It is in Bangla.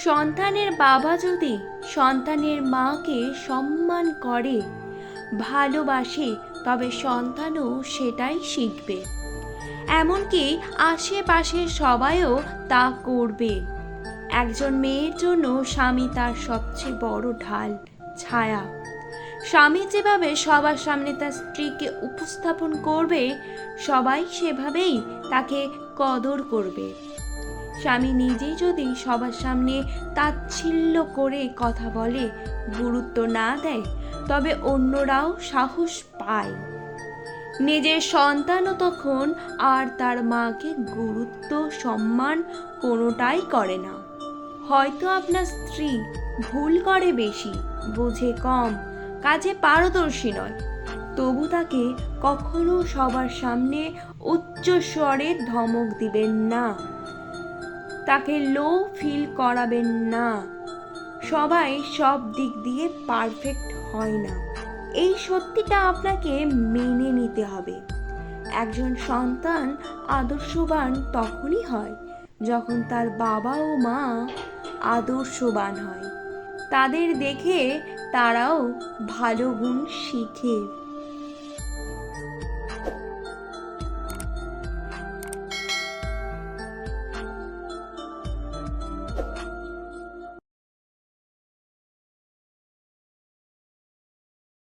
সন্তানের বাবা যদি সন্তানের মাকে সম্মান করে, ভালোবাসে, তবে সন্তানও সেটাই শিখবে। এমনকি আশেপাশের সবাইও তা করবে। একজন মেয়ের জন্য স্বামী তার সবচেয়ে বড় ঢাল, ছায়া। স্বামী যেভাবে সবার সামনে তার স্ত্রীকে উপস্থাপন করবে, সবাই সেভাবেই তাকে কদর করবে। স্বামী নিজেই যদি সবার সামনে তাচ্ছিল্য করে কথা বলে, গুরুত্ব না দেয়, তবে অন্যরাও সাহস পায়। নিজের সন্তানও তখন আর তার মাকে গুরুত্ব সম্মান কোনোটাই করে না। হয়তো আপনার স্ত্রী ভুল করে বেশি, বোঝে কম, কাজে পারদর্শী নয়, তবু তাকে কখনো সবার সামনে উচ্চ স্বরে ধমক দিবেন না, তাকে লো ফিল করাবেন না। সবাই সব দিক দিয়ে পারফেক্ট হয় না, এই সত্যিটা আপনাকে মেনে নিতে হবে। একজন সন্তান আদর্শবান তখনই হয় যখন তার বাবা ও মা আদর্শবান হয়। তাদের দেখে তারাও ভালো গুণ শিখে।